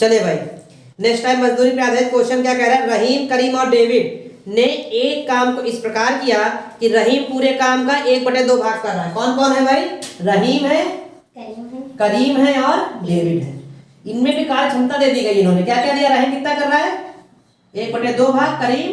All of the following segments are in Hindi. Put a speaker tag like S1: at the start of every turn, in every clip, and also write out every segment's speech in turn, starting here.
S1: चलिए भाई, नेक्स्ट टाइम मजदूरी पे आधारित क्वेश्चन क्या कह रहा है। रहीम, करीम और डेविड ने एक काम को इस प्रकार किया कि रहीम पूरे काम का 1/2 भाग कर रहा है। कौन कौन है भाई? रहीम है, करीम है और डेविड है। इनमें भी कार्य क्षमता दे दी गई। इन्होंने क्या क्या दिया? रहीम कितना कर रहा है? 1/2 भाग, करीम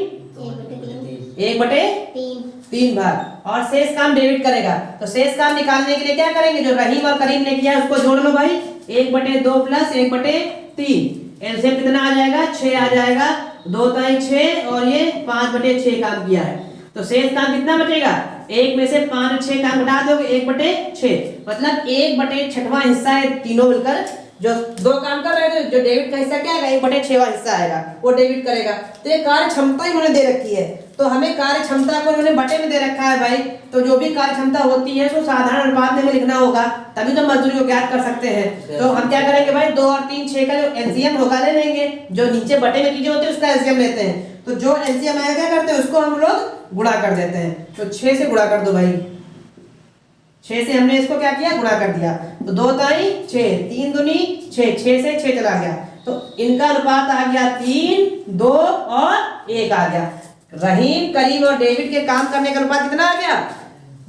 S1: 1/3 भाग, और शेष काम डेविड करेगा। तो शेष काम निकालने के लिए क्या करेंगे? जो रहीम और करीम ने किया है उसको जोड़ लो भाई। 1/2 प्लस 1/3, एलसीएम कितना आ जाएगा? 6 आ जाएगा। 2 ताई 6 और ये 5/6 काम किया है। तो शेष काम कितना बचेगा? 1 में से 5 6 काम घटा दोगे, 1/6, मतलब 1/6वां हिस्सा है। तीनों मिलकर जो 2 काम कर रहे थे, जो डेविड का हिस्सा क्या आएगा? 1/6वां हिस्सा आएगा, वो डेविड करेगा। तो ये कार्य क्षमता इन्होंने दे रखी है, तो हमें कार्य क्षमता को इन्होंने बटे में दे रखा है भाई। तो जो भी कार्य क्षमता होती है उसको साधारण अनुपात में लिखना होगा, तभी तो मजदूरी को ज्ञात कर सकते हैं। तो हम क्या करेंगे भाई? 2 और 3 6 का जो एलसीएम होगा ले लेंगे। जो नीचे बटे में चीजें होती है उसका एलसीएम लेते हैं। तो जो एलसीएम आएगा क्या करते हैं? उसको हम लोग गुणा कर देते हैं। तो 6 से गुणा कर दो भाई। 6 से हमने इसको क्या किया? गुणा कर दिया। तो 2 ताई 6, 3 दूनी 6, 6 से 6 चला गया। तो इनका अनुपात आ गया 3, 2 और 1 आ गया। रहीम, करीम और डेविड के काम करने का अनुपात कितना आ गया?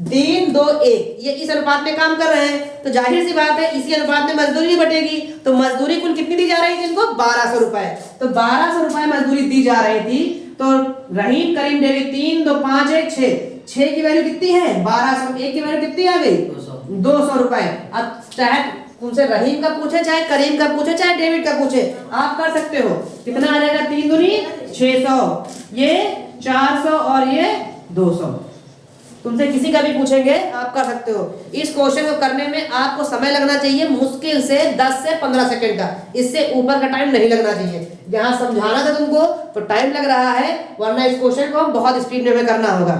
S1: 3, 2, 1। ये इस अनुपात में काम कर रहे हैं, तो जाहिर सी बात है इसी अनुपात में मजदूरी भी बटेगी। तो मजदूरी कुल कितनी दी जा रही थी इनको? 1200 रुपए। तो 1200 रुपए मजदूरी दी जा रही थी। तो रहीम, करीम, डेविड 3, 2, 5, 1, 6 की वैल्यू कितनी है? 1200। 1 की वैल्यू कितनी आ गई? 200 रुपए। अब चाहे तुमसे रहीम का पूछे, चाहे करीम का पूछे, चाहे डेविड का पूछे, आप कर सकते हो। कितना आ जाएगा? 3 दूनी 600, ये 400 और ये 200। तुमसे किसी का भी पूछेंगे आप कर सकते हो। इस क्वेश्चन को करने में आपको समय लगना चाहिए मुश्किल से 10 से 15 सेकंड का, इससे ऊपर का टाइम नहीं लगना चाहिए। जहां समझाना था तुमको तो टाइम लग रहा है, वरना इस क्वेश्चन को हम बहुत स्पीड में करना होगा।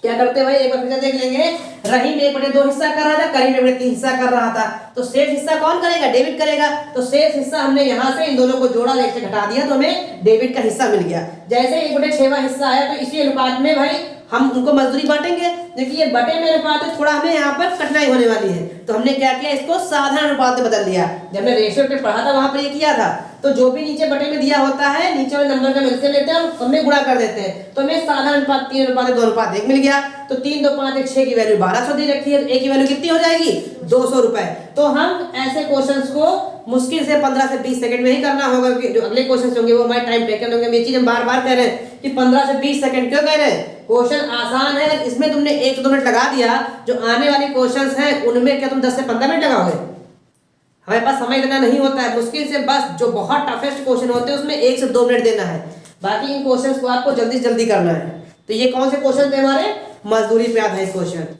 S1: क्या करते हैं भाई? एक बार फिर देख लेंगे। रहीम 1/2 हिस्सा कर रहा था, करीम 1/3 हिस्सा कर रहा था। तो शेष हिस्सा कौन करेगा? डेविड करेगा। तो शेष हिस्सा हमने यहाँ से इन दोनों को जोड़ा, एक से घटा दिया, तो हमें डेविड का हिस्सा मिल गया। जैसे 1/6वां हिस्सा आया, तो इसी अनुपात में भाई हम उनको मजदूरी बांटेंगे। देखिए बटे में अनुपात है, थोड़ा हमें यहाँ पर कठिनाई होने वाली है, तो हमने क्या किया? इसको साधारण अनुपात में बदल दिया। जब हमने रेशियो पे पढ़ा था वहां पर ये किया था। तो जो भी नीचे बटे में दिया होता है, नीचे वाले नंबर का एलसीएम लेते हैं, हमने गुणा कर देते हैं। तो हमें साधारण अनुपात 3:2:1 मिल गया। तो 3, 2, 5, 1, 6 की वैल्यू 1200 दी रखी है। ए की वैल्यू कितनी हो जाएगी? 200 रुपए। तो हम ऐसे क्वेश्चंस को मुश्किल से 15 से 20 सेकंड में ही करना होगा, क्योंकि जो अगले क्वेश्चंस होंगे वो हमारे टाइम टेकन होंगे। ये चीज हम बार बार कह रहे हैं कि 15 से 20 सेकंड क्यों कह रहे हैं? क्वेश्चन आसान है, इसमें तुमने 1-2 मिनट लगा दिया, जो आने वाले क्वेश्चंस हैं उनमें क्या तुम 10 से 15 मिनट लगाओगे? हमारे पास समय इतना नहीं होता है। मुश्किल से बस जो बहुत टफेस्ट क्वेश्चन होते हैं उसमें 1 से 2 मिनट देना है, बाकी इन क्वेश्चंस को आपको जल्दी से जल्दी करना है। तो ये कौन से क्वेश्चन थे हमारे? मजदूरी पे आधारित क्वेश्चन।